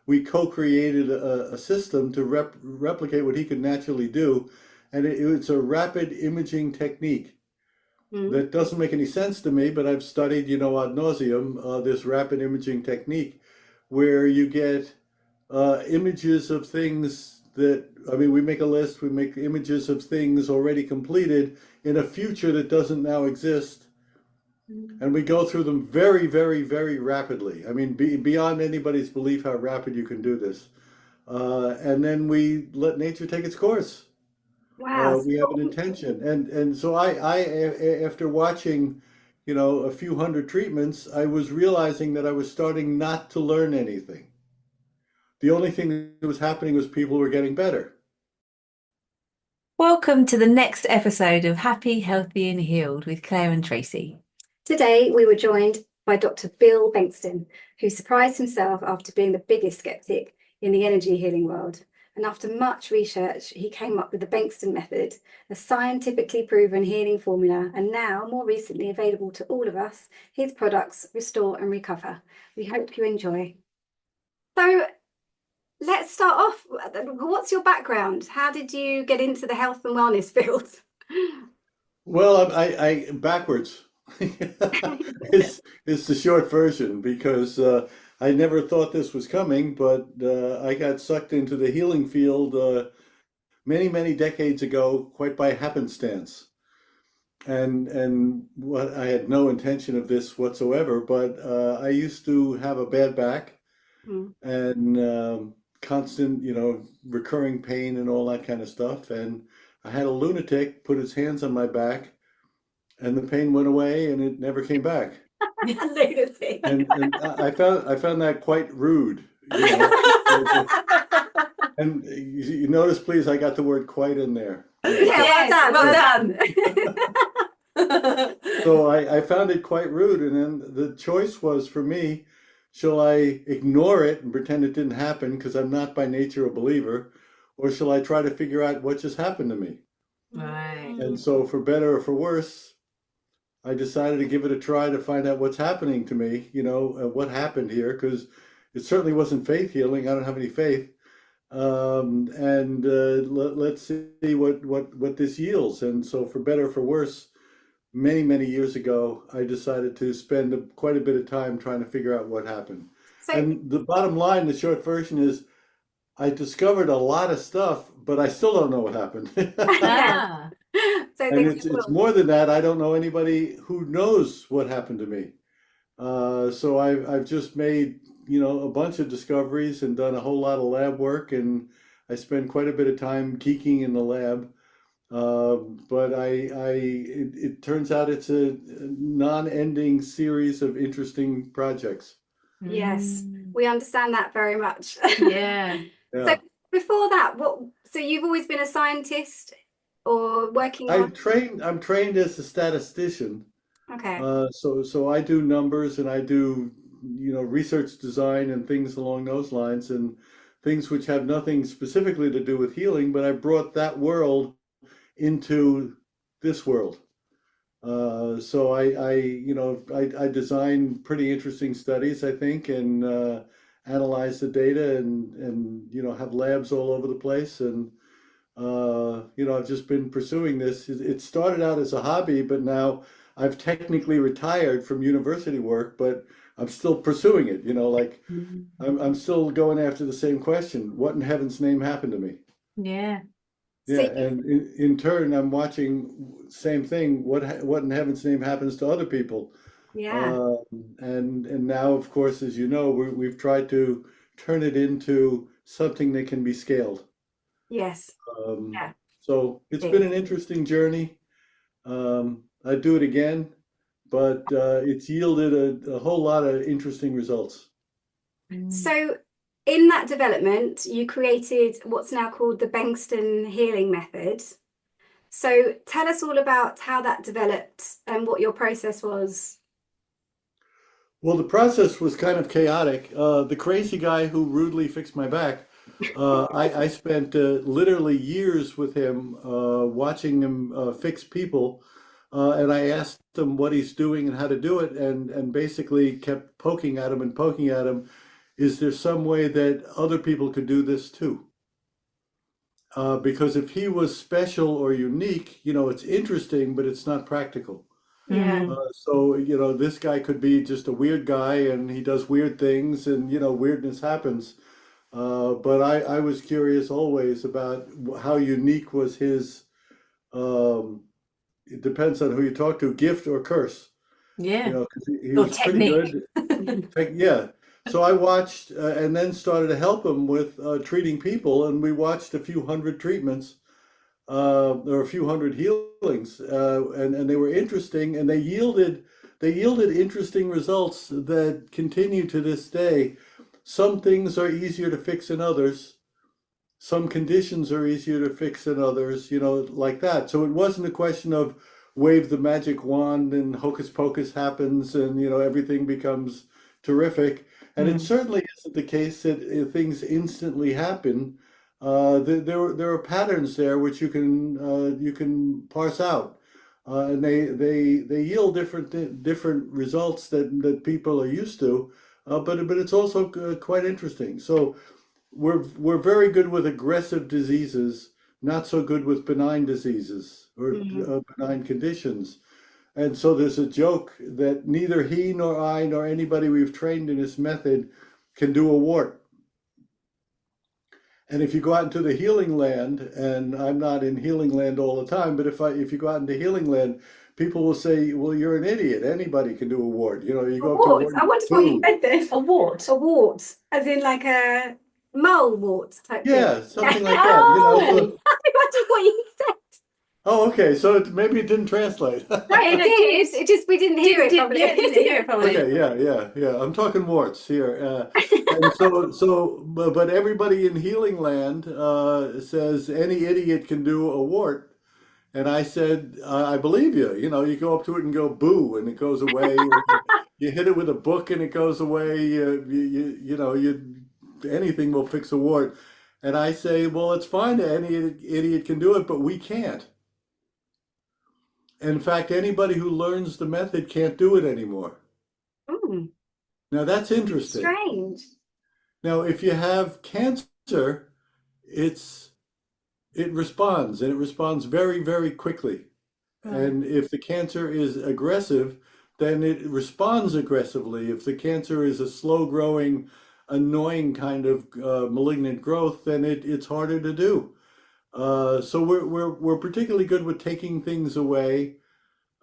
we co-created a system to replicate what he could naturally do. And it's a rapid imaging technique Mm. that doesn't make any sense to me, but I've studied, ad nauseum, this rapid imaging technique where you get images of things that, I mean, we make a list, we make images of things already completed in a future that doesn't now exist. And we go through them very, very, very rapidly. I mean, beyond anybody's belief how rapid you can do this. And then we let nature take its course. Wow. We have an intention, and so after watching, a few hundred treatments, I was realizing that I was starting not to learn anything. The only thing that was happening was people were getting better. Welcome to the next episode of Happy, Healthy and Healed with Claire and Tracy. Today we were joined by Dr. Bill Bengston, who surprised himself after being the biggest skeptic in the energy healing world. And after much research, he came up with the Bengston Method, a scientifically proven healing formula, and now, more recently, available to all of us, his products, Restore and Recover. We hope you enjoy. So let's start off. What's your background? How did you get into the health and wellness field? Well, I backwards is the short version because I never thought this was coming, but I got sucked into the healing field many, many decades ago, quite by happenstance. And what I had no intention of this whatsoever, but I used to have a bad back and constant, recurring pain and all that kind of stuff. And I had a lunatic put his hands on my back, and the pain went away, and it never came back. Lunatic. And I found that quite rude. And you notice, please, I got the word "quite" in there. Yeah, well done. So I found it quite rude, and then the choice was for me: shall I ignore it and pretend it didn't happen because I'm not by nature a believer, or shall I try to figure out what just happened to me? Right. And so, for better or for worse, I decided to give it a try to find out what's happening to me, what happened here, because it certainly wasn't faith healing. I don't have any faith. And let's see what this yields. And so, for better or for worse, many, many years ago, I decided to spend quite a bit of time trying to figure out what happened. And the bottom line, the short version is, I discovered a lot of stuff, but I still don't know what happened. And it's more than that. I don't know anybody who knows what happened to me. So I've just made, a bunch of discoveries and done a whole lot of lab work, and I spend quite a bit of time geeking in the lab. But it turns out it's a non-ending series of interesting projects. Yes, we understand that very much. Yeah. So before that, so you've always been a scientist or working on? I'm trained as a statistician. Okay. So I do numbers, and I do, research design and things along those lines, and things which have nothing specifically to do with healing, but I brought that world into this world. So I design pretty interesting studies, I think, and analyze the data and have labs all over the place. And I've just been pursuing this. It started out as a hobby, but now I've technically retired from university work, but I'm still pursuing it. I'm still going after the same question: what in heaven's name happened to me? Yeah. Yeah, and in turn, I'm watching same thing. What in heaven's name happens to other people? Yeah. And now, of course, as you know, we've tried to turn it into something that can be scaled. Yes. Yeah. So it's been an interesting journey. I'd do it again, but it's yielded a whole lot of interesting results. So in that development, you created what's now called the Bengston Healing Method. So tell us all about how that developed and what your process was. Well, the process was kind of chaotic. The crazy guy who rudely fixed my back, I spent literally years with him, watching him fix people. And I asked him what he's doing and how to do it, and basically kept poking at him and poking at him. is there some way that other people could do this too? Because if he was special or unique, it's interesting, but it's not practical. Yeah. So, this guy could be just a weird guy and he does weird things and, weirdness happens. But I was curious always about how unique was his, it depends on who you talk to, gift or curse, Yeah. 'cause he Or was pretty technique. good. Yeah. So I watched and then started to help him with treating people, and we watched a few hundred treatments or a few hundred healings, and they were interesting, and they yielded interesting results that continue to this day. Some things are easier to fix than others. Some conditions are easier to fix than others, like that. So it wasn't a question of wave the magic wand and hocus pocus happens and everything becomes terrific. And it certainly isn't the case that things instantly happen. There are patterns there which you can parse out, and they yield different results that people are used to, but it's also quite interesting. So we're very good with aggressive diseases, not so good with benign diseases or benign conditions. And so there's a joke that neither he nor I nor anybody we've trained in this method can do a wart. And if you go out into the healing land, and I'm not in healing land all the time, but if you go out into healing land, people will say, "Well, you're an idiot. Anybody can do a wart." You go up to a Awards. wart. I wondered what you Boom. meant then. Award. Awards, as in like a mole wart type thing. Yeah, something like that. Oh. I wondered what you said. Oh, okay. So maybe it didn't translate. No, it did. It just we didn't hear it Yeah, properly. didn't hear it properly. Okay, yeah. I'm talking warts here. And but everybody in healing land says any idiot can do a wart. And I said, I believe you. You go up to it and go boo, and it goes away. Or you hit it with a book and it goes away. Anything will fix a wart. And I say, well, it's fine. Any idiot can do it, but we can't. In fact, anybody who learns the method can't do it anymore. Hmm, Now that's interesting. strange. Now, if you have cancer, it responds, and it responds very, very quickly. And if the cancer is aggressive, then it responds aggressively. If the cancer is a slow-growing, annoying kind of malignant growth, then it's harder to do. So we're particularly good with taking things away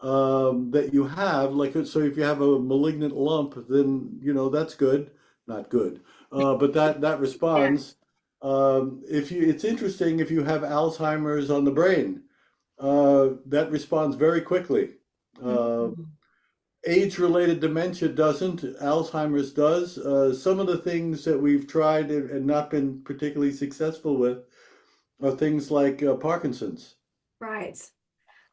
that you have. So if you have a malignant lump, then that's good, not good, but that responds. It's interesting if you have Alzheimer's on the brain, that responds very quickly. Age-related dementia doesn't. Alzheimer's does. Some of the things that we've tried and not been particularly successful with are things like Parkinson's. Right.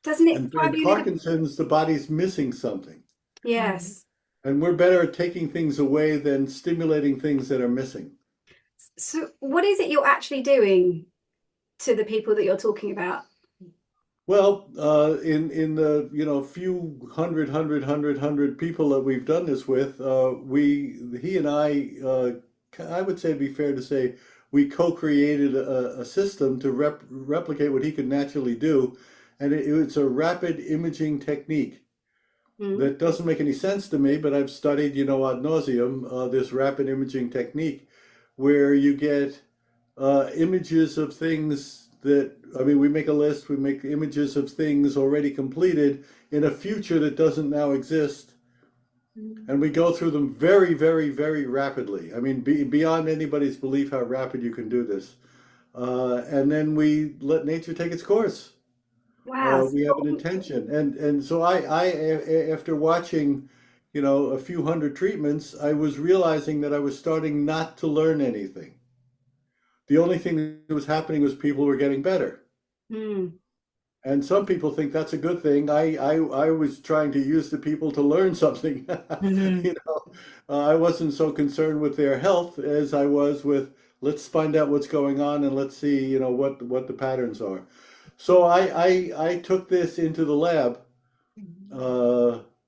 Doesn't it And drive you a little? Parkinson's, the body's missing something. Yes. And we're better at taking things away than stimulating things that are missing. So what is it you're actually doing to the people that you're talking about? Well, in the few hundred people that we've done this with, he and I would say it'd be fair to say we co-created a system to replicate what he could naturally do, and it's a rapid imaging technique that doesn't make any sense to me, but I've studied ad nauseum this rapid imaging technique where you get images of things we make a list, we make images of things already completed in a future that doesn't now exist. And we go through them very, very, very rapidly. Beyond anybody's belief how rapid you can do this. And then we let nature take its course. Wow. We have an intention. And so I after watching, a few hundred treatments, I was realizing that I was starting not to learn anything. The only thing that was happening was people were getting better. And some people think that's a good thing. I was trying to use the people to learn something. I wasn't so concerned with their health as I was with, let's find out what's going on and let's see, what the patterns are. So I took this into the lab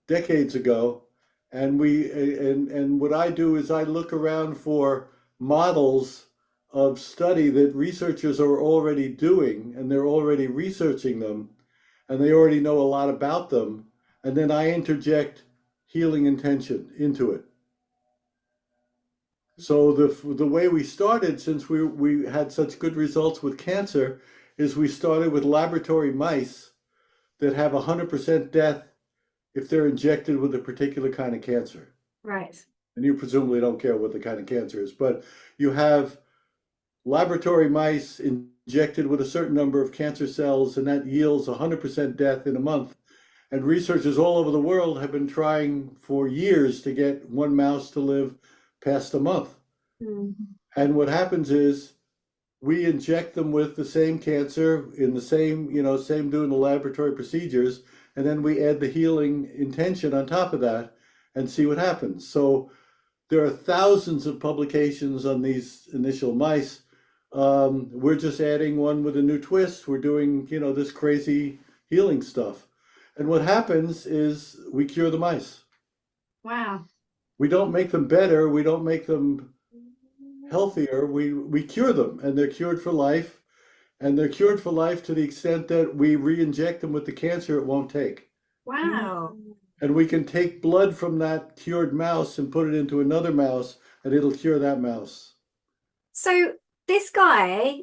decades ago And what I do is I look around for models of study that researchers are already doing, and they're already researching them, and they already know a lot about them, and then I interject healing intention into it. So the way we started, since we had such good results with cancer, is we started with laboratory mice that have 100% death if they're injected with a particular kind of cancer. Right. And you presumably don't care what the kind of cancer is, but you have laboratory mice injected with a certain number of cancer cells, and that yields 100% death in a month. And researchers all over the world have been trying for years to get one mouse to live past a month. Mm. And what happens is we inject them with the same cancer in the same, same doing the laboratory procedures, and then we add the healing intention on top of that and see what happens. So there are thousands of publications on these initial mice. We're just adding one with a new twist. We're doing, this crazy healing stuff. And what happens is we cure the mice. Wow. We don't make them better. We don't make them healthier. We cure them, and they're cured for life. And they're cured for life to the extent that we re-inject them with the cancer it won't take. Wow. And we can take blood from that cured mouse and put it into another mouse, and it'll cure that mouse. So this guy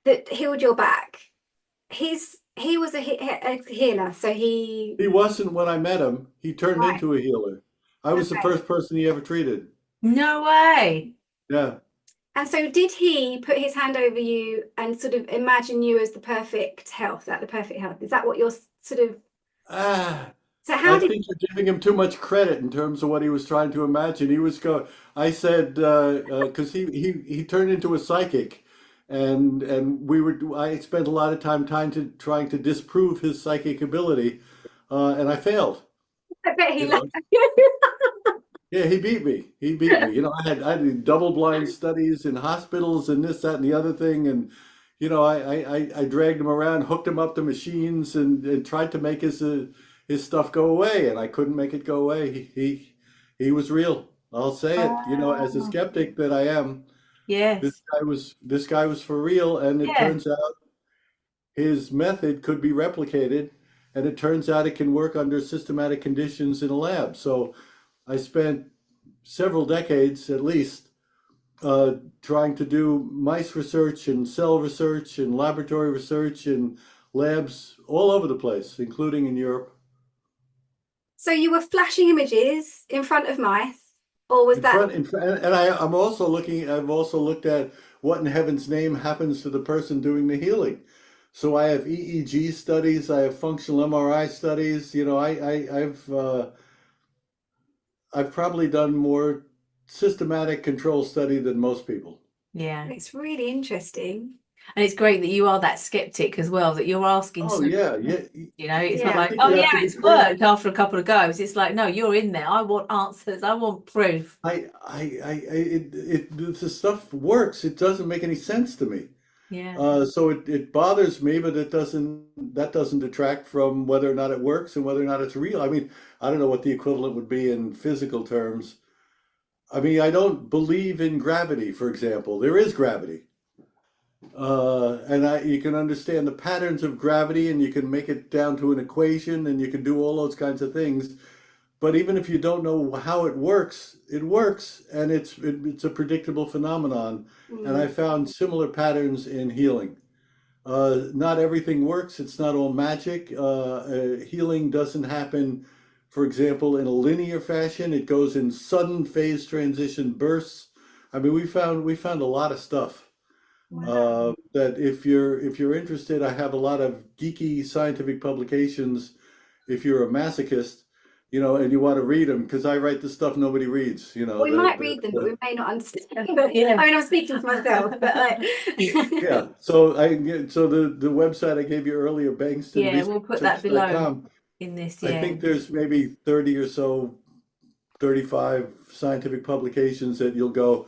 that healed your back, he was a healer. So He wasn't when I met him. He turned Right. into a healer. I was the Okay. first person he ever treated. No way. Yeah. And so did he put his hand over you and sort of imagine you as the perfect health, at the perfect health? Is that what you're sort of, so how I did, think you're giving him too much credit in terms of what he was trying to imagine. He was I said, because he turned into a psychic, and I spent a lot of time trying to disprove his psychic ability, and I failed. I bet he You know? liked you. Yeah, he beat me. He beat me. I did double blind studies in hospitals and this, that, and the other thing, and I dragged him around, hooked him up to machines, and tried to make his stuff go away, and I couldn't make it go away. He was real. I'll say it. As a skeptic that I am, Yes. this guy was for real, and it Yeah. turns out his method could be replicated, and it turns out it can work under systematic conditions in a lab. So I spent several decades at least trying to do mice research and cell research and laboratory research and labs all over the place, including in Europe. So you were flashing images in front of mice, or was that? And I've also looked at what in heaven's name happens to the person doing the healing. So I have EEG studies, I have functional MRI studies. I've probably done more systematic control study than most people. Yeah. It's really interesting. And it's great that you are that skeptic as well, that you're asking. Oh yeah, yeah. It's not Yeah. like, I oh think you have yeah, to be it's careful. worked after a couple of goes. It's like, no, you're in there. I want answers. I want proof. The stuff works. It doesn't make any sense to me. Yeah. So it bothers me, but that doesn't detract from whether or not it works and whether or not it's real. I mean, I don't know what the equivalent would be in physical terms. I mean, I don't believe in gravity, for example. There is gravity. And you can understand the patterns of gravity, and you can make it down to an equation, and you can do all those kinds of things. But even if you don't know how it works, and it's a predictable phenomenon. And I found similar patterns in healing. Not everything works. It's not all magic. Healing doesn't happen, for example, in a linear fashion. It goes in sudden phase transition bursts. I mean, we found a lot of stuff. That if you're interested, I have a lot of geeky scientific publications. If you're a masochist, and you want to read them, because I write the stuff nobody reads. We might read them, but we may not understand. Yeah. I mean, I'm speaking for myself, but like, Yeah. So the website I gave you earlier, Bengston Yeah, we'll put that below in this. I Yeah. think there's maybe 30 or so, 35 scientific publications that you'll go,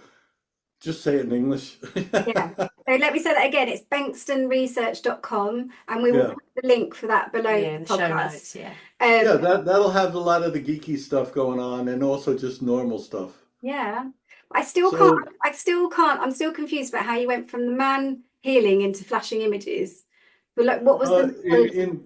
just say it in English. yeah, So let me say that again. It's bengstonresearch.com, and we will Yeah. put the link for that below Yeah, the the show podcast. notes, yeah. Yeah, that'll have a lot of the geeky stuff going on, and also just normal stuff. Yeah. I still So can't. I'm still confused about how you went from the man healing into flashing images. But like, what was the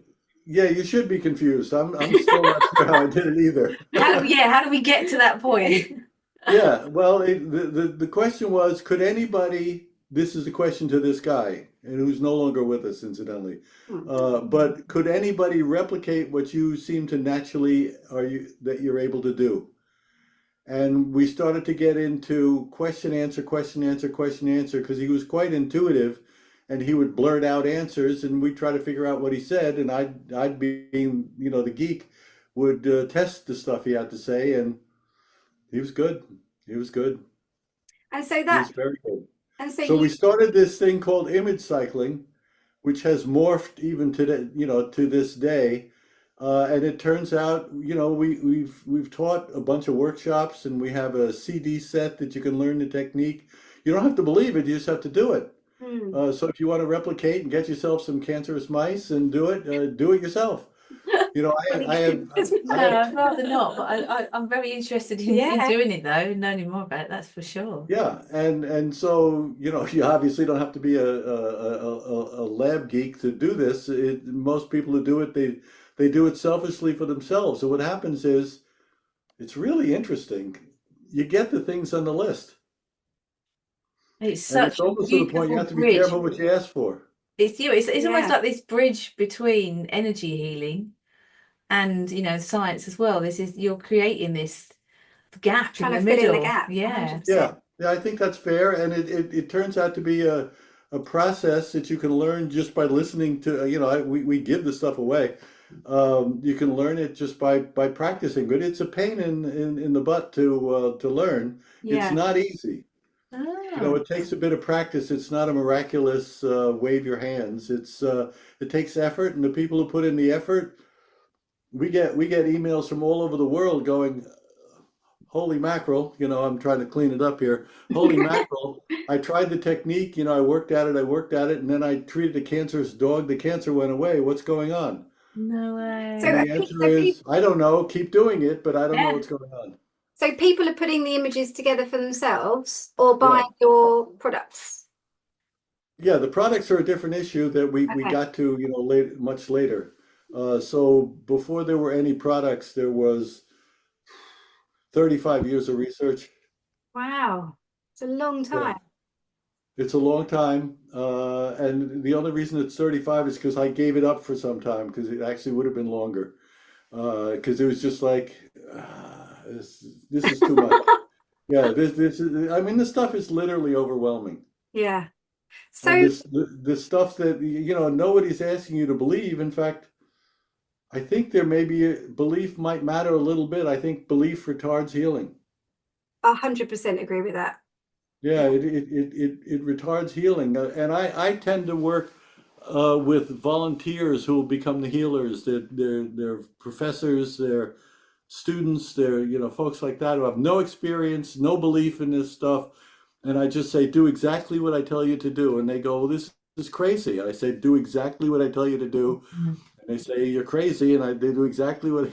yeah, you should be confused. I'm still not sure how I did it either. How do we get to that point? Yeah, well, the question was, could anybody, this is the question to this guy, and who's no longer with us, incidentally, but could anybody replicate what you seem to naturally, that you're able to do? And we started to get into question, answer, question, answer, question, answer, because he was quite intuitive, and he would blurt out answers, and we'd try to figure out what he said, and I'd be, the geek, would test the stuff he had to say, and he was good. He was good. And so He was very good. and So we started this thing called image cycling, which has morphed even to this day. And it turns out, we've taught a bunch of workshops, and we have a CD set that you can learn the technique. You don't have to believe it; you just have to do it. So if you want to replicate and get yourself some cancerous mice and do it yourself. I'd rather not, but I'm very interested in doing it though, and learning more about it, that's for sure. Yeah, and so you obviously don't have to be a lab geek to do this. Most people who do it, they do it selfishly for themselves. So what happens is, it's really interesting. You get the things on the list. It's And such it's a almost to the point you beautiful have to be bridge. careful what you ask for. It's almost like this bridge between energy healing and science as well. You're creating this gap trying in to the fill in middle. the gap. Yeah. 100%. Yeah, I think that's fair, and it turns out to be a process that you can learn just by listening to. We give the stuff away. You can learn it just by practicing, but it's a pain in the butt to learn. It's not easy. It takes a bit of practice. It's not a miraculous wave your hands. It takes effort, and the people who put in the effort, we get emails from all over the world going, holy mackerel, I'm trying to clean it up here. Holy mackerel, I tried the technique, I worked at it, and then I treated a cancerous dog. The cancer went away. What's going on? No way. So And the answer is, I don't know. Keep doing it, but I don't know what's going on. So people are putting the images together for themselves or buying your products? Yeah, the products are a different issue that we got to, much later. So before there were any products, there was 35 years of research. Wow, it's a long time. It's a long time, and the only reason it's 35 is because I gave it up for some time, because it actually would have been longer, because it was just like, this is too much. Yeah, this is, I mean, this stuff is literally overwhelming. Yeah. So this stuff that nobody's asking you to believe. In fact, I think there may be belief might matter a little bit. I think belief retards healing. 100% agree with that. Yeah, it retards healing, and I tend to work with volunteers who will become the healers. They're professors, they're students, they're folks like that who have no experience, no belief in this stuff, and I just say, do exactly what I tell you to do, and they go, well, this is crazy. And I say, do exactly what I tell you to do. And they say, you're crazy, and they do exactly what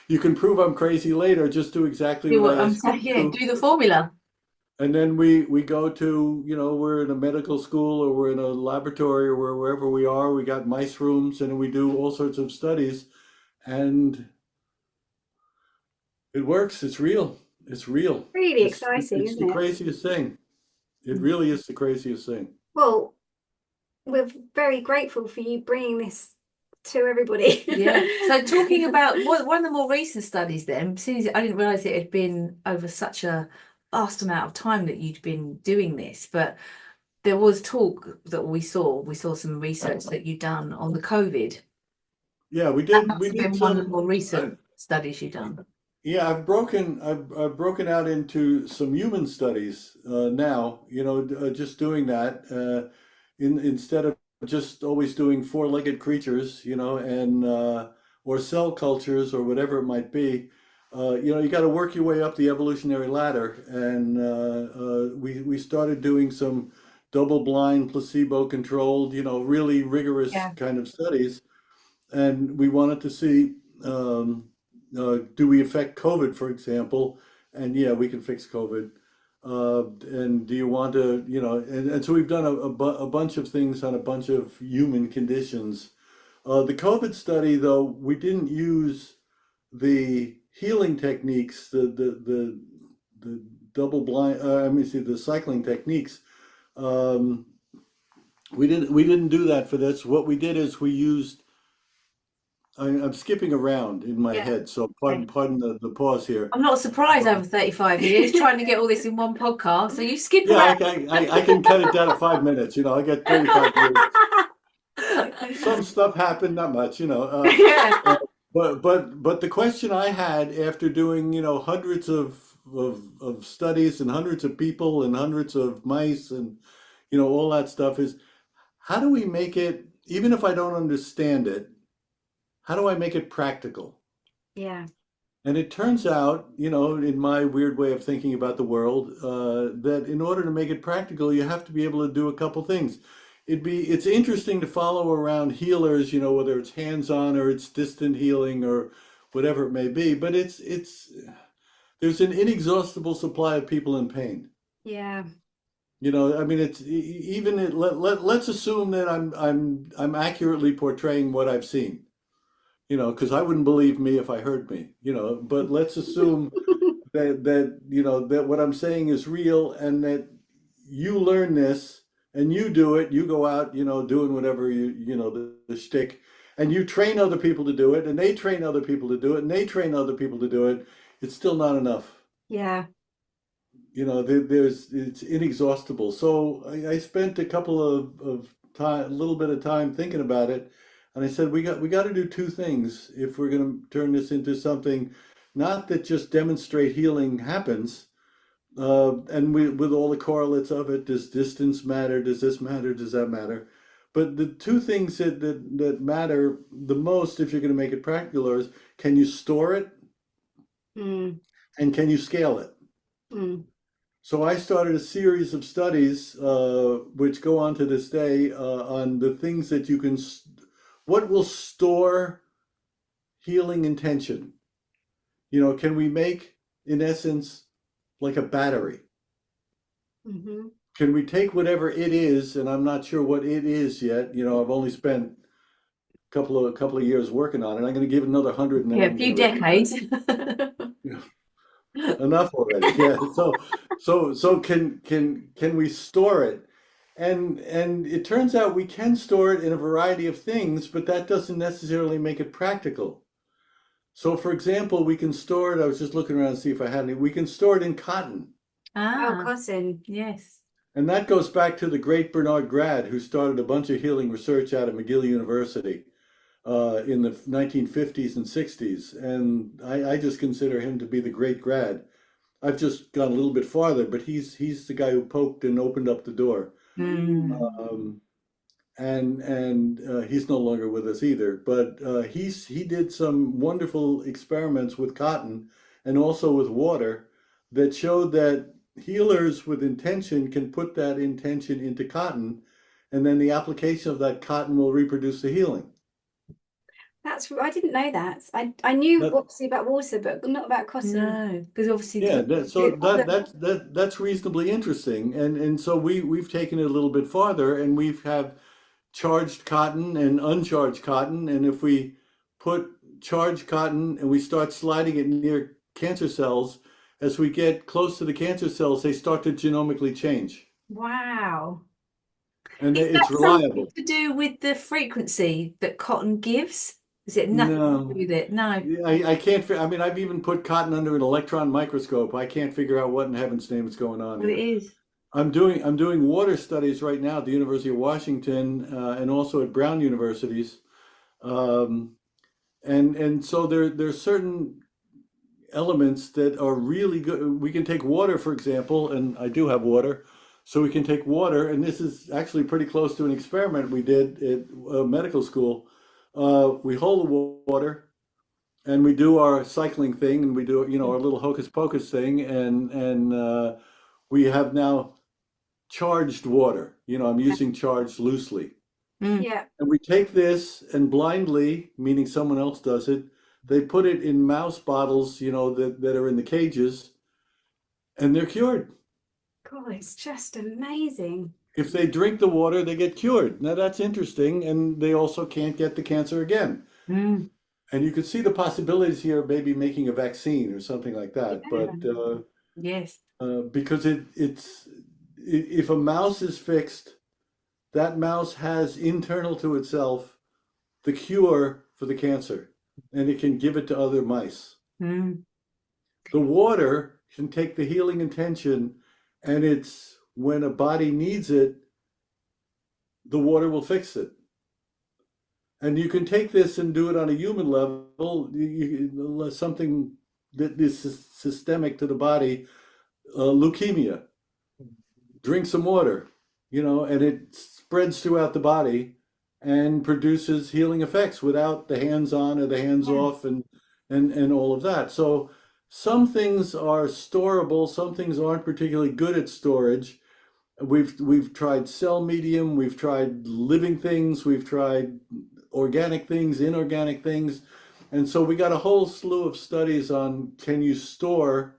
you can prove I'm crazy later. Just do exactly what I ask you to do. Do the formula. And then we go to, we're in a medical school, or we're in a laboratory, or wherever we are. We got mice rooms, and we do all sorts of studies, and it works. It's real. It's real. Really exciting, it's isn't the it? craziest thing. It really is the craziest thing. Well, we're very grateful for you bringing this to everybody. Yeah. So talking about one of the more recent studies then, since I didn't realize it had been over such a vast amount of time that you'd been doing this, but there was talk that we saw some research that you'd done on the COVID. Yeah, we did. That must have been one of the more recent studies you've done. Yeah, I've broken out into some human studies now. Just doing that instead of just always doing four-legged creatures, and or cell cultures or whatever it might be. You got to work your way up the evolutionary ladder, and we started doing some double-blind, placebo-controlled, really rigorous Yeah. kind of studies. And we wanted to see, do we affect COVID, for example? And yeah, we can fix COVID. And do you want to, and so we've done a bunch of things on a bunch of human conditions. The COVID study, though, we didn't use the healing techniques, the double blind, the cycling techniques. Um, we didn't do that for this. What we did is we used. I'm skipping around in my Yeah. head, so Okay. pardon the pause here. I'm not surprised over 35 years trying to get all this in one podcast. So you skip Yeah, around. I can cut it down to 5 minutes. I get 35 years. Some stuff happened, not much. Yeah. But the question I had after doing hundreds of studies and hundreds of people and hundreds of mice and all that stuff is, how do we make it, even if I don't understand it, how do I make it practical? Yeah. And it turns out, in my weird way of thinking about the world, that in order to make it practical, you have to be able to do a couple things. It's interesting to follow around healers, whether it's hands-on or it's distant healing or whatever it may be, but there's an inexhaustible supply of people in pain. Yeah. It's let's assume that I'm accurately portraying what I've seen. Because I wouldn't believe me if I heard me, but let's assume that what I'm saying is real and that you learn this and you do it, you go out, doing whatever the shtick, and you train other people to do it, and they train other people to do it, and they train other people to do it. It's still not enough. Yeah. It's inexhaustible. So I spent a little bit of time thinking about it. And I said, we got to do two things if we're going to turn this into something, not that just demonstrate healing happens, and with all the correlates of it. Does distance matter? Does this matter? Does that matter? But the two things that matter the most, if you're going to make it practical, is, can you store it, Mm. and can you scale it? Mm. So I started a series of studies, which go on to this day, on the things that you can. What will store healing intention? Can we make, in essence, like a battery? Mm-hmm. Can we take whatever it is, and I'm not sure what it is yet. I've only spent a couple of years working on it. I'm going to give it another 100, and then A few decades. Enough already. Yeah. So can we store it? And it turns out we can store it in a variety of things, but that doesn't necessarily make it practical. So for example, we can store it, I was just looking around to see if I had any, we can store it in cotton. Oh, cotton. Yes. And that goes back to the great Bernard Grad, who started a bunch of healing research out of McGill University in the 1950s and 60s. And I just consider him to be the great Grad. I've just gone a little bit farther, but he's the guy who poked and opened up the door. Mm. And he's no longer with us either. But he did some wonderful experiments with cotton and also with water that showed that healers with intention can put that intention into cotton, and then the application of that cotton will reproduce the healing. I didn't know that. I knew That- obviously about water, but not about cotton. No, because obviously Yeah, that's reasonably interesting, and so we've taken it a little bit farther, and we've have charged cotton and uncharged cotton, and if we put charged cotton and we start sliding it near cancer cells, as we get close to the cancer cells, they start to genomically change, Wow. and Is it's that something reliable. to do with the frequency that cotton gives? Is it nothing to No, do with it? No. I can't. I mean, I've even put cotton under an electron microscope. I can't figure out what in heaven's name is going on Well, it here. is. I'm doing water studies right now at the University of Washington and also at Brown universities, um, and so there's certain elements that are really good. We can take water, for example, and I do have water, so we can take water, and this is actually pretty close to an experiment we did at medical school. We hold the water, and we do our cycling thing, and we do our little hocus pocus thing, and we have now charged water. I'm using charged loosely. Mm. Yeah. And we take this and blindly, meaning someone else does it, they put it in mouse bottles, that are in the cages, and they're cured. God, it's just amazing. If they drink the water, they get cured. Now that's interesting, and they also can't get the cancer again. Mm. And you could see the possibilities here of maybe making a vaccine or something like that. But Yes. because if a mouse is fixed, that mouse has internal to itself the cure for the cancer, and it can give it to other mice. Mm. The water can take the healing intention, and it's when a body needs it, the water will fix it. And you can take this and do it on a human level, something that is systemic to the body, leukemia. Drink some water, and it spreads throughout the body and produces healing effects without the hands on or the hands off and all of that. So some things are storable, some things aren't particularly good at storage. We've tried cell medium, we've tried living things, we've tried organic things, inorganic things. And so we got a whole slew of studies on, can you store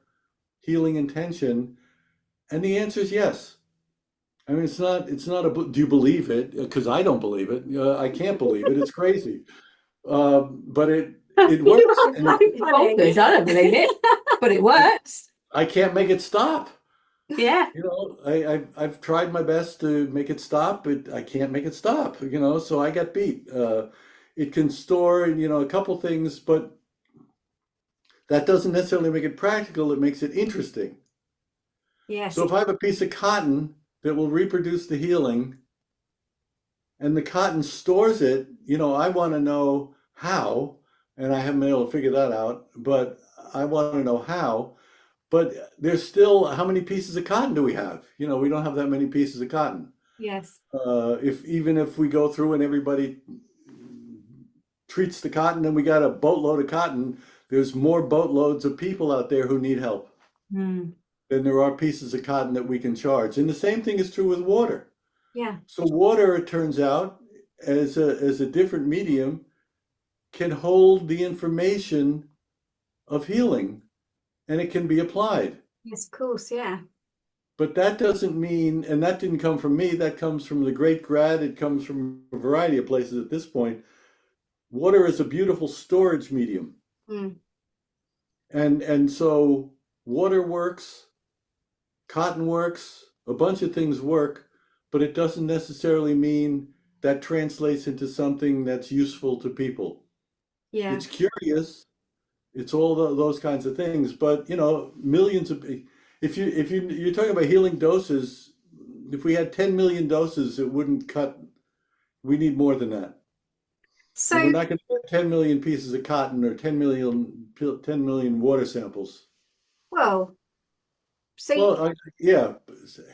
healing intention? And the answer is yes. I mean, it's not do you believe it? Because I don't believe it. I can't believe it. It's crazy. But it works. And Bonkers, I don't believe it, but it works. I can't make it stop. Yeah. I've tried my best to make it stop, but I can't make it stop, so I got beat. It can store, a couple things, but that doesn't necessarily make it practical. It makes it interesting. Yes. So if I have a piece of cotton that will reproduce the healing and the cotton stores it, I want to know how, and I haven't been able to figure that out, but I want to know how. But there's still, how many pieces of cotton do we have? We don't have that many pieces of cotton. Yes. Even if we go through and everybody treats the cotton and we got a boatload of cotton, there's more boatloads of people out there who need help than there are pieces of cotton that we can charge. And the same thing is true with water. Yeah. So water, it turns out, as a different medium, can hold the information of healing, and it can be applied. Yes, of course, yeah. But that doesn't mean, and that didn't come from me, that comes from the great grad, it comes from a variety of places at this point. Water is a beautiful storage medium. And so water works, cotton works, a bunch of things work, but it doesn't necessarily mean that translates into something that's useful to people. Yeah. It's curious. It's all those kinds of things, but millions of, if you're talking about healing doses, if we had 10 million doses, it wouldn't cut. We need more than that. So we're not going to get 10 million pieces of cotton or 10 million water samples. well, so yeah.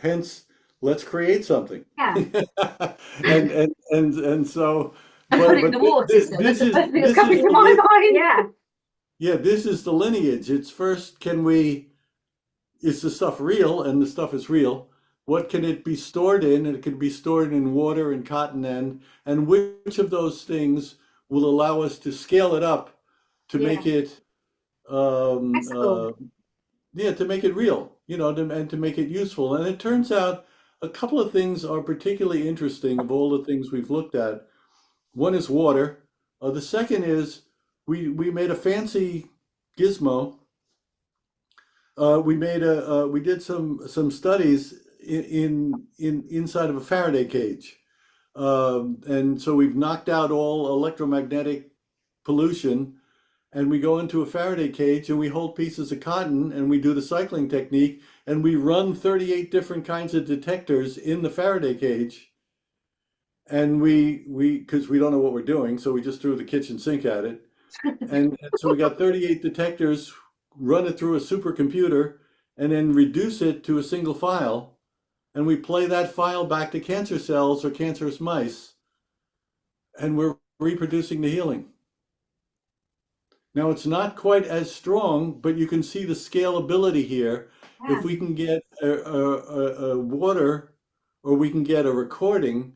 Hence, let's create something. yeah. and so. Put it in the water system. This is coming to my mind. Yeah. Yeah, this is the lineage. It's first, is the stuff real? And the stuff is real. What can it be stored in? And it can be stored in water and cotton and which of those things will allow us to scale it up to make it, to make it real, and to make it useful. And it turns out a couple of things are particularly interesting of all the things we've looked at. One is water. The second is, we made a fancy gizmo. We did some studies inside of a Faraday cage, and so we've knocked out all electromagnetic pollution, and we go into a Faraday cage and we hold pieces of cotton and we do the cycling technique and we run 38 different kinds of detectors in the Faraday cage. And because we don't know what we're doing, so we just threw the kitchen sink at it. And so we got 38 detectors, run it through a supercomputer, and then reduce it to a single file. And we play that file back to cancer cells or cancerous mice, and we're reproducing the healing. Now, it's not quite as strong, but you can see the scalability here. Yeah. If we can get a water or we can get a recording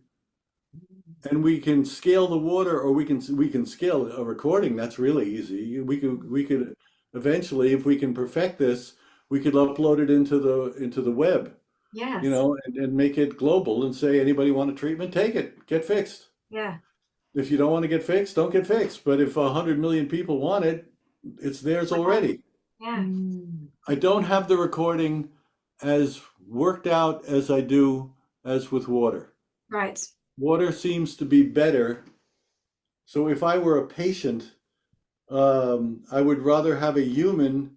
and we can scale the water, or we can scale a recording. That's really easy. We could eventually, if we can perfect this, we could upload it into the web, Yes. you know, and make it global and say, anybody want a treatment, take it, get fixed. Yeah. If you don't want to get fixed, don't get fixed. But if 100 million people want it, it's theirs already. Yeah. I don't have the recording as worked out as I do as with water. Right. Water seems to be better. So if I were a patient, I would rather have a human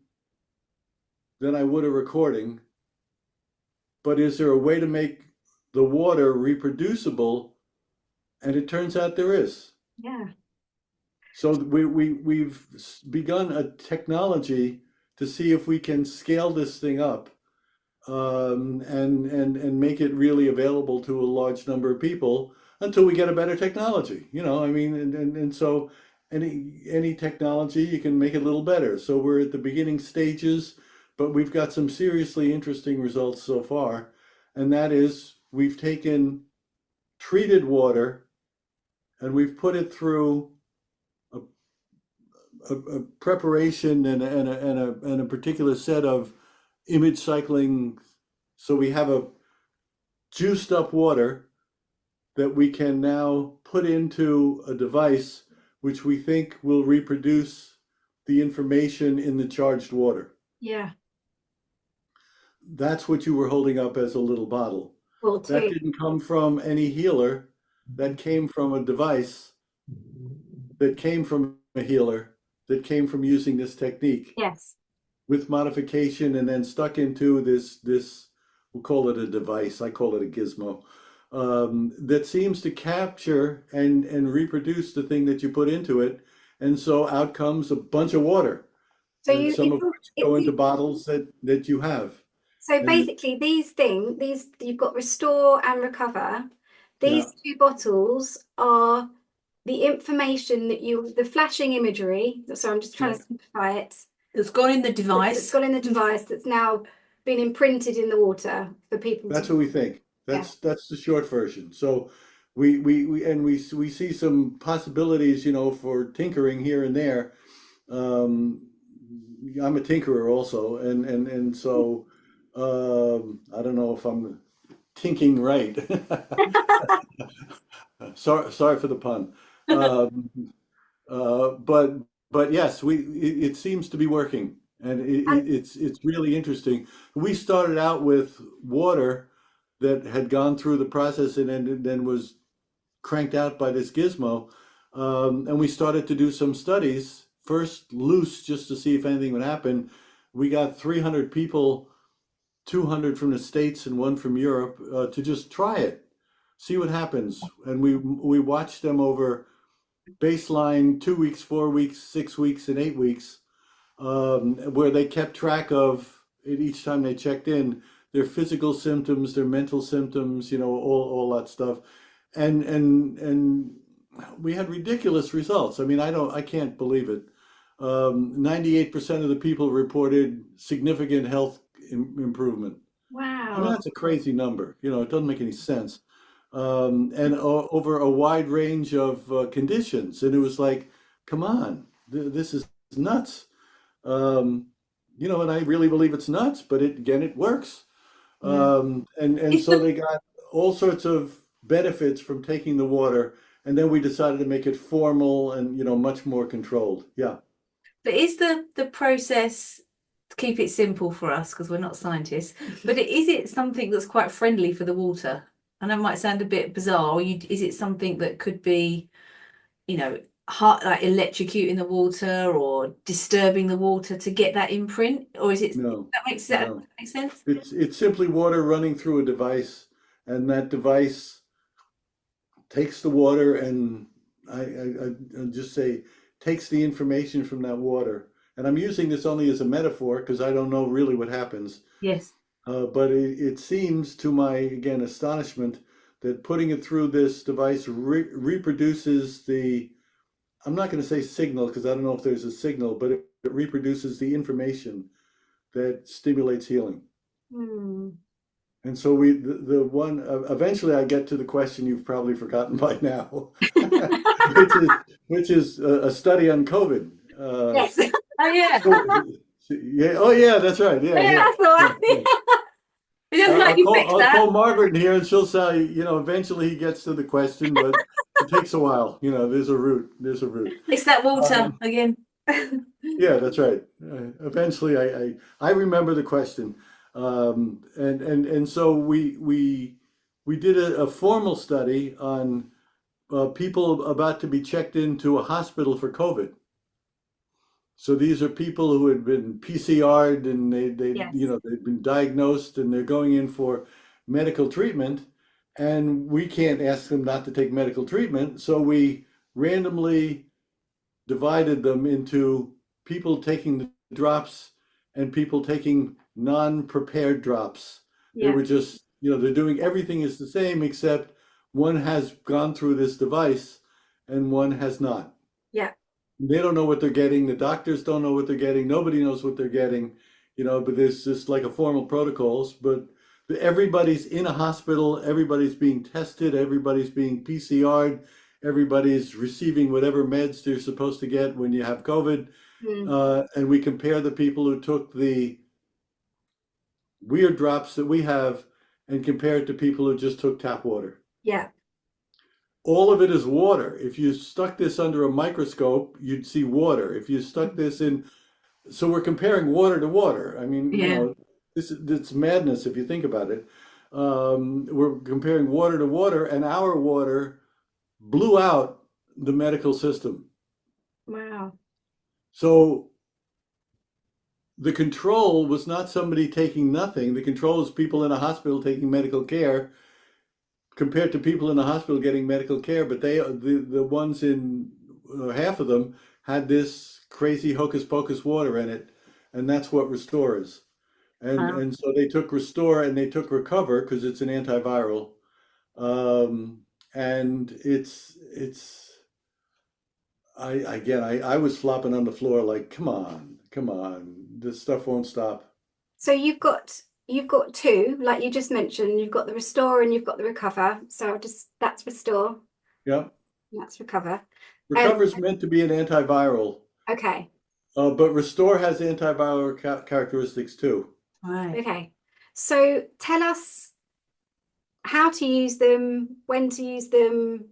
than I would a recording. But is there a way to make the water reproducible? And it turns out there is. Yeah. So we've begun a technology to see if we can scale this thing up, and make it really available to a large number of people until we get a better technology. You know, I mean, and so any technology, you can make it a little better. So we're at the beginning stages, but we've got some seriously interesting results so far, and that is we've taken treated water and we've put it through a preparation and a particular set of image cycling. So we have a juiced up water that we can now put into a device which we think will reproduce the information in the charged water. Yeah. That's what you were holding up as a little bottle. Well, That too. didn't come from any healer. That came from a device that came from a healer that came from using this technique Yes. with modification and then stuck into this, we'll call it a device, I call it a gizmo, that seems to capture and reproduce the thing that you put into it. And so out comes a bunch of water, So and some of which go into bottles that you have. So And basically, these you've got restore and recover. These yeah, two bottles are the information that the flashing imagery. So I'm just trying to simplify it. It's gone in the It's device. gone in the device that's now been imprinted in the water for people. that's what we think. That's the short version. So we see some possibilities, you know, for tinkering here and there. I'm a tinkerer also, and so I don't know if I'm tinking right. Sorry for the pun. But yes, it seems to be working, and it's really interesting. We started out with water that had gone through the process and then was cranked out by this gizmo, and we started to do some studies, first loose just to see if anything would happen. We got 300 people, 200 from the States and one from Europe, to just try it, see what happens. And we watched them over baseline 2 weeks, 4 weeks, 6 weeks, and 8 weeks, where they kept track of it each time they checked in, their physical symptoms, their mental symptoms, you know, all that stuff. And we had ridiculous results. I mean, I can't believe it. 98% of the people reported significant health improvement. I mean, Wow. that's a crazy number. You know, it doesn't make any sense. And over a wide range of conditions. And it was like, come on, this is nuts. You know, and I really believe it's nuts, but it works. And so they got all sorts of benefits from taking the water. And then we decided to make it formal and, you know, much more controlled. Yeah. But is the process, to keep it simple for us, because we're not scientists, but is it something that's quite friendly for the water? I know it might sound a bit bizarre. Is it something that could be, you know, like electrocuting the water or disturbing the water to get that imprint? Or is it, No, that makes sense? it's simply water running through a device, and that device takes the water and I just say takes the information from that water. And I'm using this only as a metaphor because I don't know really what happens. Yes. But it seems, to my, again, astonishment, that putting it through this device reproduces the, I'm not going to say signal because I don't know if there's a signal, but it reproduces the information that stimulates healing. Hmm. And so the one, eventually I get to the question you've probably forgotten by now, which is a study on COVID. Yes. Oh yeah. So, yeah, oh yeah, that's right. Yeah, Yeah, yeah. that's the one. Yeah. It doesn't like you fixed I'll that. call Margaret in here and she'll say, eventually he gets to the question, but it takes a while. There's a route. There's a route. It's that water Um, again. yeah, that's right. Eventually, I remember the question, and so we did a formal study on people about to be checked into a hospital for COVID. So these are people who had been PCR'd and Yes. they've been diagnosed and they're going in for medical treatment, and we can't ask them not to take medical treatment. So we randomly divided them into people taking the drops and people taking non-prepared drops. They Yeah. were just, they're doing everything is the same except one has gone through this device and one has not. Yeah. They don't know what they're getting. The doctors don't know what they're getting. Nobody knows what they're getting, but there's just like a formal protocols. But everybody's in a hospital. Everybody's being tested. Everybody's being PCR'd. Everybody's receiving whatever meds they're supposed to get when you have COVID. Mm. And we compare the people who took the weird drops that we have and compare it to people who just took tap water. Yeah. All of it is water. If you stuck this under a microscope, you'd see water. If you stuck this in, so we're comparing water to water. I mean, Yeah. it's madness if you think about it. We're comparing water to water, and our water blew out the medical system. Wow. So the control was not somebody taking nothing. The control is people in a hospital taking medical care compared to people in the hospital getting medical care. But the ones in half of them had this crazy hocus pocus water in it, and that's what Restore is. And so they took Restore and they took Recover because it's an antiviral, and I was flopping on the floor like, come on, this stuff won't stop. So you've got two, like you just mentioned, you've got the Restore and you've got the Recover. So that's Restore, Yeah, that's Recover. Recover is meant to be an antiviral, Okay. but Restore has antiviral characteristics too. Right. Okay. So tell us how to use them, when to use them,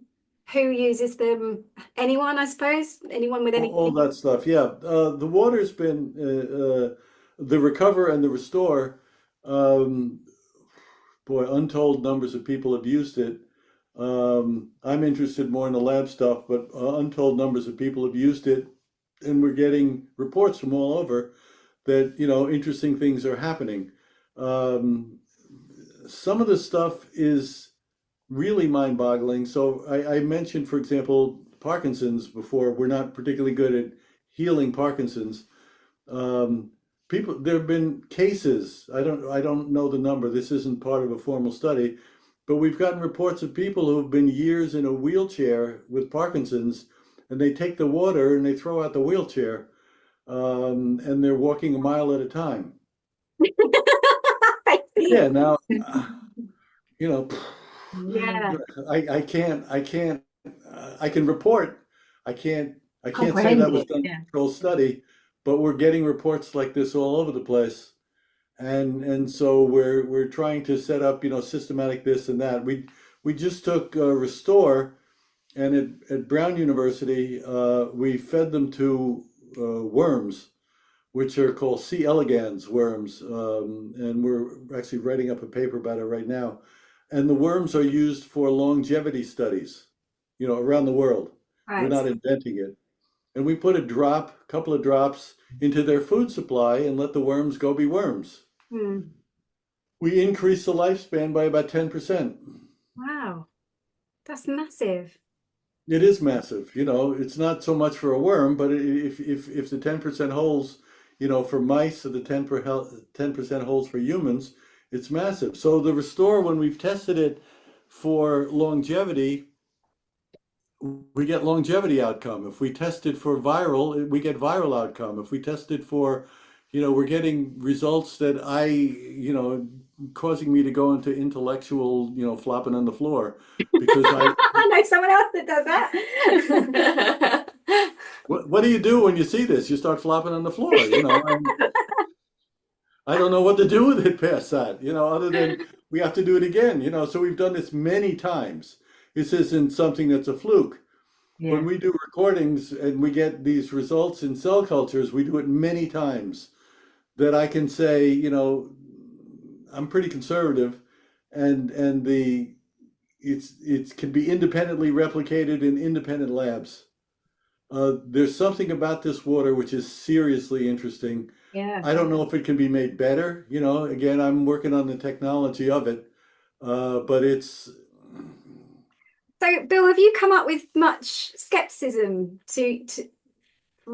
who uses them, anyone, I suppose, anyone with All anything. that stuff. Yeah, the water's been the Recover and the Restore. Boy, untold numbers of people have used it. I'm interested more in the lab stuff, but untold numbers of people have used it, and we're getting reports from all over that interesting things are happening. Some of the stuff is really mind-boggling. So I mentioned, for example, Parkinson's before. We're not particularly good at healing Parkinson's. There have been cases. I don't know the number. This isn't part of a formal study, but we've gotten reports of people who have been years in a wheelchair with Parkinson's, and they take the water and they throw out the wheelchair, and they're walking a mile at a time. Yeah. Now, Yeah. I can report. I can't say Comprehend that was it. done in Yeah. a controlled study, but we're getting reports like this all over the place. And so we're trying to set up, systematic this and that. We just took Restore, and at Brown University, we fed them to worms, which are called C. elegans worms, and we're actually writing up a paper about it right now. And the worms are used for longevity studies, around the world. We're Right. not inventing it. And we put a couple of drops into their food supply and let the worms go be worms. Hmm. We increase the lifespan by about 10%. Wow. That's massive. It is massive. It's not so much for a worm, but if the 10% holds, for mice, or the 10% holds for humans, it's massive. So the Restore, when we've tested it for longevity, we get longevity outcome. If we test it for viral, we get viral outcome. If we test it for, we're getting results that causing me to go into intellectual, flopping on the floor because I know someone else that does that. what do you do when you see this? You start flopping on the floor, and I don't know what to do with it past that, other than we have to do it again, so we've done this many times. This isn't something that's a fluke. Yeah. When we do recordings and we get these results in cell cultures, we do it many times that I can say, I'm pretty conservative, and it can be independently replicated in independent labs. There's something about this water which is seriously interesting. Yeah. I don't know if it can be made better. Again, I'm working on the technology of it, but it's. So, Bill, have you come up with much skepticism to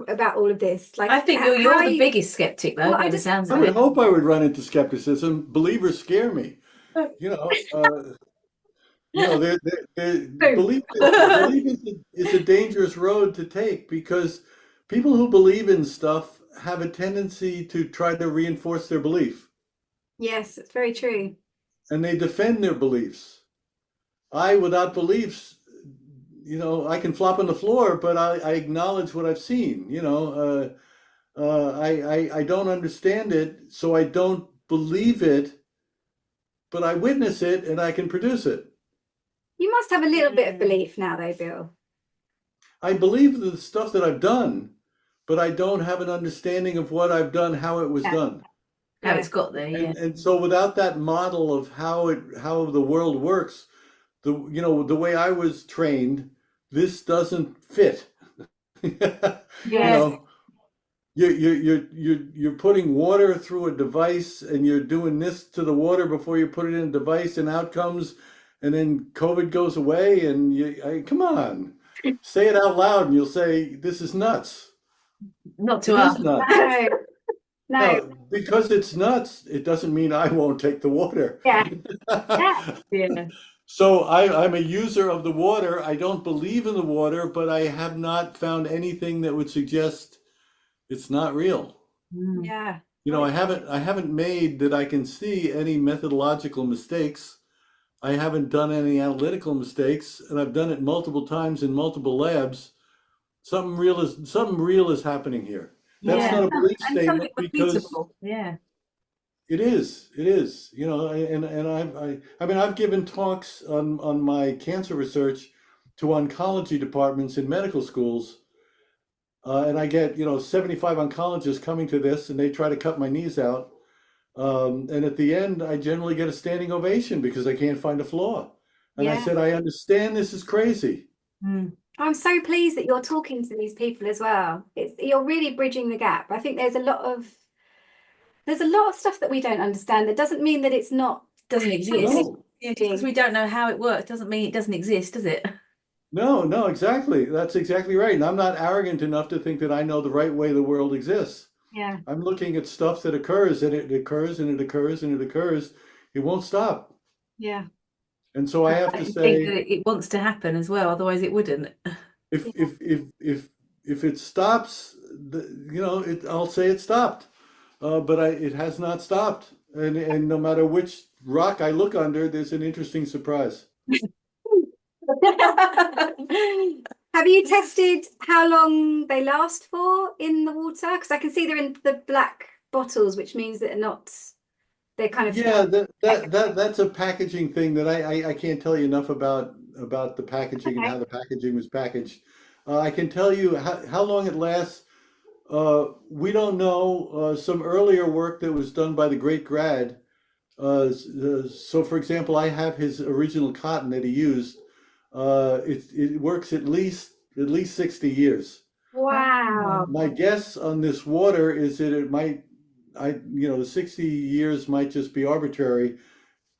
about all of this? Like, I think you're the biggest skeptic, though, Well, by the sounds I of would it. hope I would run into skepticism. Believers scare me. Belief is a dangerous road to take because people who believe in stuff have a tendency to try to reinforce their belief, Yes, it's very true. and they defend their beliefs. Without beliefs, I can flop on the floor, but I acknowledge what I've seen. I don't understand it, so I don't believe it, but I witness it and I can produce it. You must have a little bit of belief now, though, Bill. I believe the stuff that I've done, but I don't have an understanding of what I've done, how it was done. How it's got there, yeah. And so without that model of how the world works, the way I was trained, this doesn't fit. Yes. You're putting water through a device and you're doing this to the water before you put it in a device, and out comes, and then COVID goes away, and come on, say it out loud and you'll say, this is nuts. Not to It us. is nuts. No. Because it's nuts, it doesn't mean I won't take the water. Yeah. Yeah. So I'm a user of the water. I don't believe in the water, but I have not found anything that would suggest it's not real. Yeah. I haven't made that I can see any methodological mistakes. I haven't done any analytical mistakes, and I've done it multiple times in multiple labs. Something real is happening here. That's not a belief statement because it is. I've given talks on my cancer research to oncology departments in medical schools, and I get 75 oncologists coming to this, and they try to cut my knees out, and at the end I generally get a standing ovation because I can't find a flaw. And I said, I understand this is crazy. I'm so pleased that you're talking to these people as well. You're really bridging the gap. I think there's a lot of stuff that we don't understand. That doesn't mean that it's not doesn't exist. No. Yeah, just because we don't know how it works doesn't mean it doesn't exist, does it? No, exactly. That's exactly right. And I'm not arrogant enough to think that I know the right way the world exists. Yeah. I'm looking at stuff that occurs, and it occurs, and it occurs, and it occurs. It won't stop. Yeah. And so I have to think say, that it wants to happen as well, otherwise it wouldn't. if it stops, I'll say it stopped. But it has not stopped. And no matter which rock I look under, there's an interesting surprise. Have you tested how long they last for in the water? Because I can see they're in the black bottles, which means that they're kind of that's a packaging thing that I can't tell you enough about the packaging and how the packaging was packaged. I can tell you how long it lasts. We don't know. Some earlier work that was done by the great grad. So, for example, I have his original cotton that he used. It works at least 60 years. Wow. My guess on this water is that it might, the 60 years might just be arbitrary.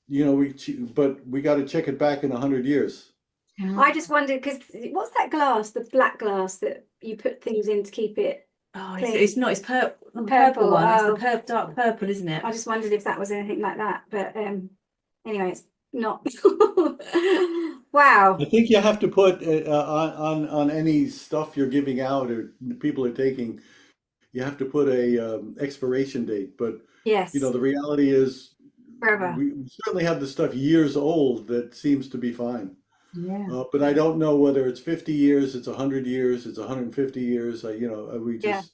But we got to check it back in 100 years. I just wondered because what's that glass, the black glass that you put things in to keep it? Oh, it's not. It's purple one. It's the dark purple, isn't it? I just wondered if that was anything like that. But anyway, it's not. Wow. I think you have to put on any stuff you're giving out or people are taking, you have to put a expiration date. But Yes. the reality is Forever. we certainly have the stuff years old that seems to be fine. Yeah. But I don't know whether it's 50 years, it's 100 years, it's 150 years. We Yeah. just,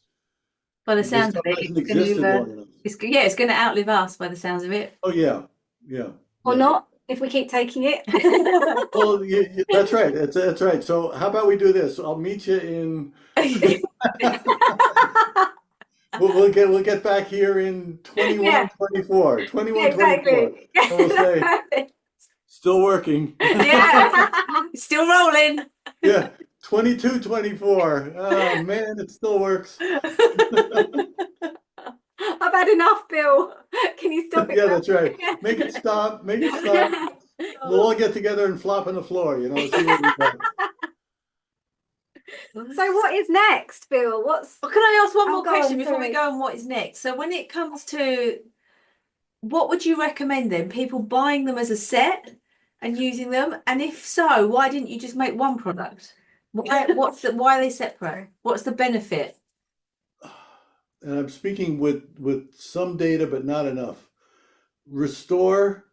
By the this sounds of stuff it, hasn't it's going existed to, long enough. it's going to outlive us. By the sounds of it. Oh, yeah, yeah. Or Yeah. not, if we keep taking it. Well, that's right. That's right. So how about we do this? I'll meet you in. We'll get back here in 21, Yeah. 24, 21, Exactly. 24. And we'll say, still working. Yeah, still rolling. Yeah, 22, 24. Oh man, it still works. I've had enough, Bill. Can you stop it Yeah, now? that's right. Make it stop. Make it stop. We'll all get together and flop on the floor, see what we got. So what is next, Bill? Well, can I ask one Oh, more go question on, before we sorry. go on what is next? So when it comes to what would you recommend then? People buying them as a set and using them? And if so, why didn't you just make one product? Why are they separate? What's the benefit? And I'm speaking with some data, but not enough. Restore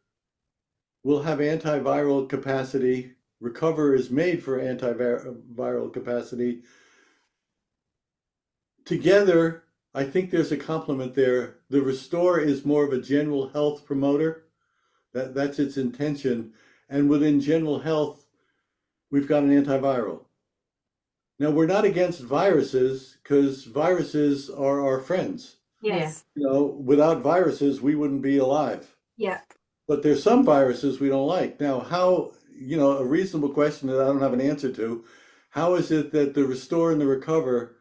will have antiviral capacity. Recover is made for antiviral capacity. Together, I think there's a complement there. The Restore is more of a general health promoter. That's its intention. And within general health, we've got an antiviral. Now, we're not against viruses because viruses are our friends. Yes. Without viruses, we wouldn't be alive. Yeah. But there's some viruses we don't like. Now, how, a reasonable question that I don't have an answer to, how is it that the Restore and the Recover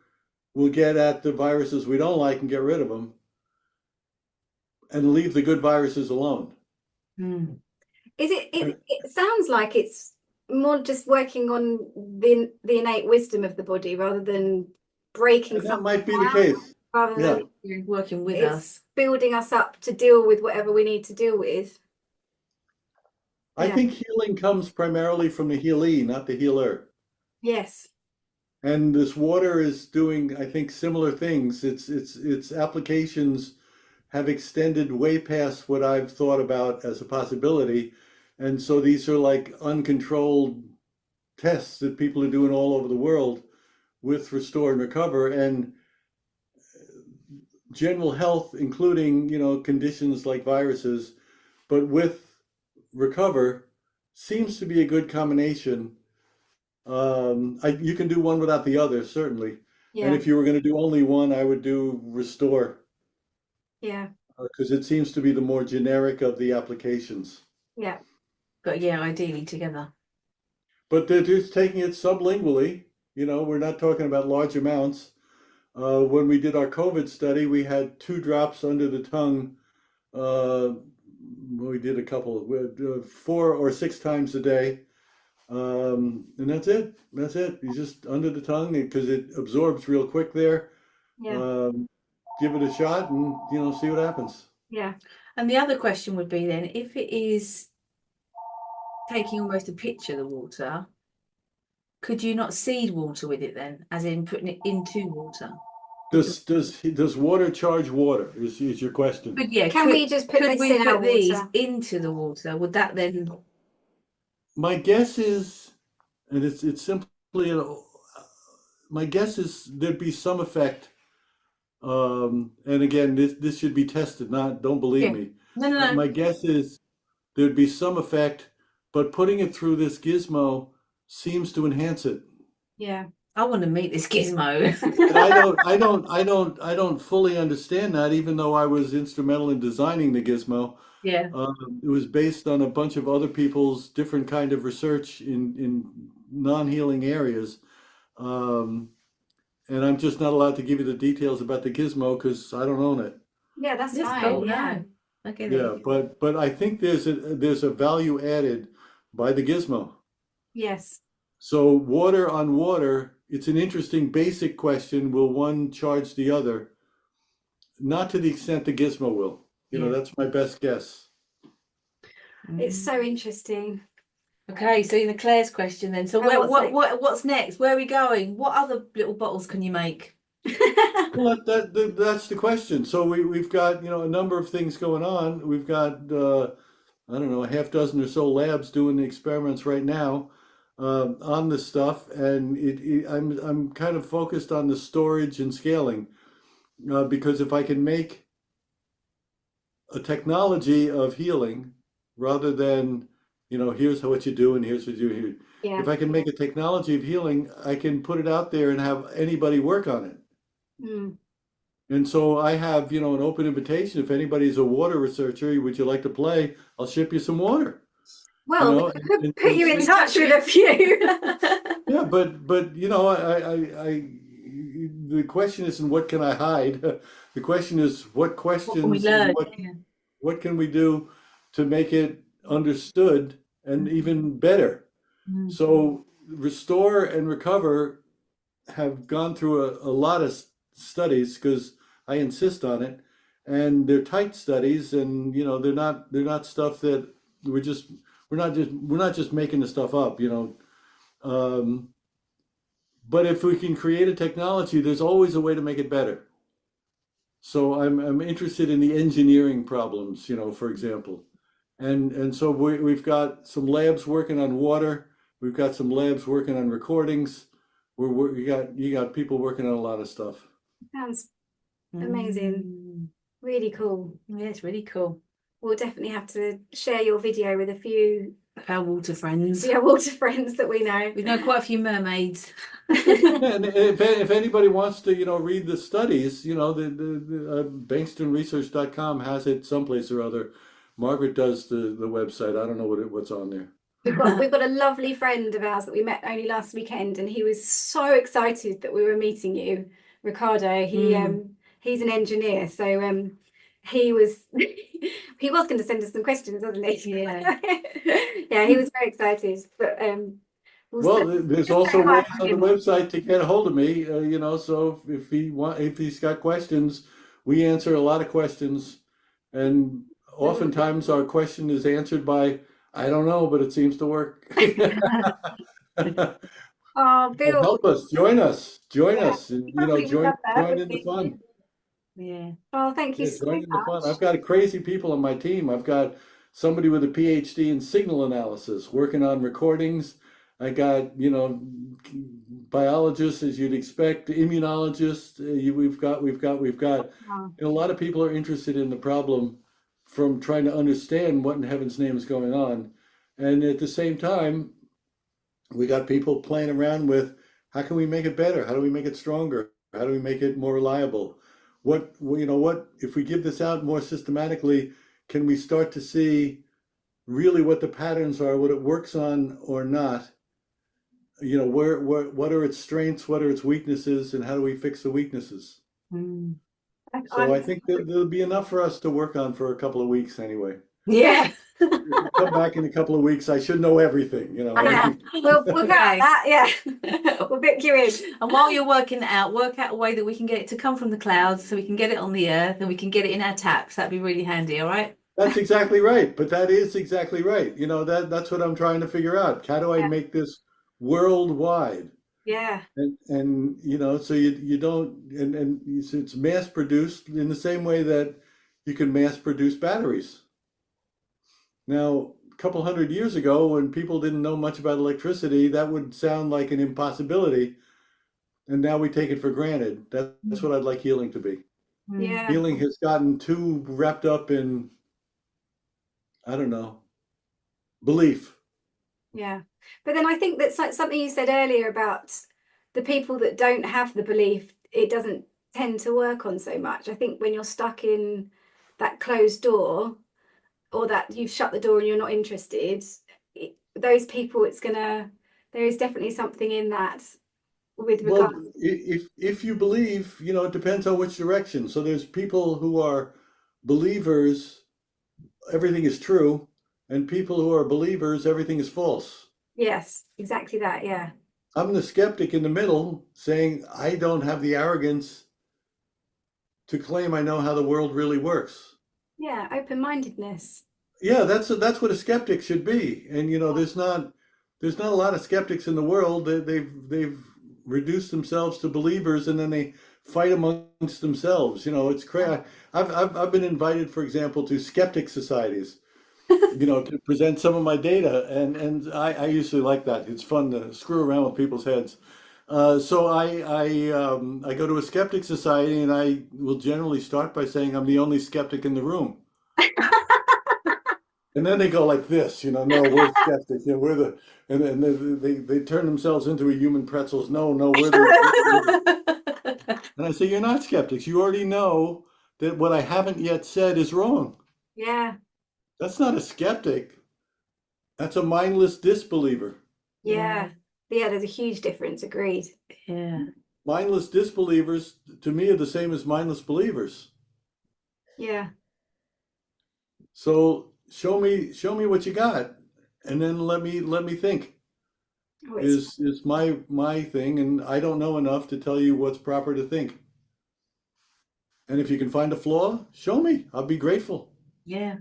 will get at the viruses we don't like and get rid of them and leave the good viruses alone? It sounds like it's more just working on the innate wisdom of the body rather than breaking And that something might be the down, case. rather Yeah. than You're working with it's us. building us up to deal with whatever we need to deal with. I Yeah. think healing comes primarily from the healee, not the healer. Yes. And this water is doing, I think, similar things. Its applications have extended way past what I've thought about as a possibility. And so these are like uncontrolled tests that people are doing all over the world with Restore and Recover. And general health, including, conditions like viruses, but with Recover seems to be a good combination. You can do one without the other, certainly. Yeah. And if you were going to do only one, I would do Restore. Yeah. Because it seems to be the more generic of the applications. Yeah. But yeah, ideally together. But they're just taking it sublingually. We're not talking about large amounts. When we did our COVID study, we had 2 drops under the tongue. We did a couple, 4 or 6 times a day. And that's it. That's it. You just under the tongue because it absorbs real quick there. Yeah. Give it a shot and, see what happens. Yeah. And the other question would be then, if it is taking almost a picture of the water, could you not seed water with it then, as in putting it into water? Does water charge water? Is your question? But yeah, Can we just put this in our these water? into the water? Would that then? My guess is, and it's simply, my guess is there'd be some effect. And again, this should be tested. Don't believe me. No. My guess is there'd be some effect, but putting it through this gizmo seems to enhance it. Yeah. I want to meet this gizmo. And I don't fully understand that, even though I was instrumental in designing the gizmo. Yeah. It was based on a bunch of other people's different kind of research in non-healing areas. And I'm just not allowed to give you the details about the gizmo because I don't own it. Yeah, that's That's fine. cool. Yeah. No. Okay. Yeah, but I think there's a value added by the gizmo. Yes. So water on water, it's an interesting basic question. Will one charge the other? Not to the extent the gizmo will. That's my best guess. It's so interesting. Okay, so the Claire's question then. So Oh, what's next? Where are we going? What other little bottles can you make? Well, that's the question. So we've got, a number of things going on. We've got, I don't know, a half dozen or so labs doing the experiments right now on this stuff, and I'm kind of focused on the storage and scaling because if I can make a technology of healing rather than, here's what you do and here's what you do here. Yeah. If I can make a technology of healing, I can put it out there and have anybody work on it. Mm. And so I have, an open invitation. If anybody's a water researcher, would you like to play? I'll ship you some water. Well, we could put you in touch with a few. Yeah, but the question isn't what can I hide? The question is what What can we questions learn? and what can we do to make it understood and even better? Mm. So Restore and Recover have gone through a lot of studies because I insist on it, and they're tight studies, and they're not stuff that we're not just making the stuff up, Um, but if we can create a technology, there's always a way to make it better. So I'm interested in the engineering problems, for example. And so we've got some labs working on water. We've got some labs working on recordings. You got people working on a lot of stuff. Sounds amazing. Mm. Really cool. Yeah, it's really cool. We'll definitely have to share your video with a few Our water friends. water friends that we know. We know quite a few mermaids. Yeah, and if anybody wants to, read the studies, the BengstonResearch.com has it someplace or other. Margaret does the website. I don't know what's on there. We've got a lovely friend of ours that we met only last weekend, and he was so excited that we were meeting you, Ricardo. He's an engineer, so he was he was going to send us some questions, wasn't he? Yeah. Yeah, he was very excited. But Well, there's also ways on the website to get a hold of me, so if he's got questions, we answer a lot of questions, and oftentimes our question is answered by, I don't know, but it seems to work. Oh, Bill, Help us, join us, and probably would love that, join in wouldn't the you? fun. Yeah. Oh, thank you Yeah, so join in the fun. much. I've got crazy people on my team. I've got somebody with a PhD in signal analysis working on recordings. I got, biologists, as you'd expect, immunologists. We've got, Oh, a lot of people are interested in the problem from trying to understand what in heaven's name is going on. And at the same time, we got people playing around with how can we make it better? How do we make it stronger? How do we make it more reliable? What if we give this out more systematically, can we start to see really what the patterns are, what it works on or not? What are its strengths, what are its weaknesses, and how do we fix the weaknesses? Mm. So I think there'll be enough for us to work on for a couple of weeks anyway. Yeah. If you come back in a couple of weeks, I should know everything, yeah. We'll get that, yeah. We'll pick you in. And while you're working it out, work out a way that we can get it to come from the clouds so we can get it on the earth and we can get it in our taps. That'd be really handy, all right? That's exactly right. But that is exactly right. That's what I'm trying to figure out. How do I make this worldwide? Yeah. And so you don't, and it's mass produced in the same way that you can mass produce batteries. Now, a couple hundred years ago, when people didn't know much about electricity, that would sound like an impossibility. And now we take it for granted. That's what I'd like healing to be. Yeah. Healing has gotten too wrapped up in, I don't know, belief. Yeah. But then I think that's like something you said earlier about the people that don't have the belief, it doesn't tend to work on so much. I think when you're stuck in that closed door, or that you've shut the door and you're not interested, those people, there is definitely something in that with regard. Well, if you believe, it depends on which direction. So there's people who are believers, everything is true, and people who are believers, everything is false. Yes, exactly that, yeah. I'm the skeptic in the middle saying I don't have the arrogance to claim I know how the world really works. Yeah, open-mindedness. Yeah, that's what a skeptic should be. And there's not a lot of skeptics in the world. They've reduced themselves to believers, and then they fight amongst themselves. You know, it's crazy. I've been invited, for example, to skeptic societies, you know, to present some of my data, and I usually like that. It's fun to screw around with people's heads. So I go to a skeptic society, and I will generally start by saying I'm the only skeptic in the room. And then they go like this, you know, no, we're skeptics, you know, we're the, and then they turn themselves into a human pretzels. No, no, and I say, you're not skeptics. You already know that what I haven't yet said is wrong. Yeah, That's not a skeptic. That's a mindless disbeliever. yeah, yeah. There's a huge difference. Agreed. Yeah. Mindless disbelievers to me are the same as mindless believers. Yeah. So show me what you got, and then let me think. Oh, it's Is my thing, and I don't know enough to tell you what's proper to think. And if you can find a flaw, show me. I'll be grateful. Yeah.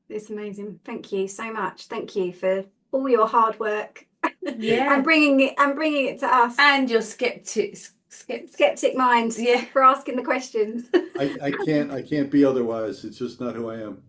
it's amazing. Thank you so much. Thank you for all your hard work Yeah. and bringing it to us. And your skeptic Skeptic mind. Yeah. For asking the questions. I can't be otherwise. It's just not who I am.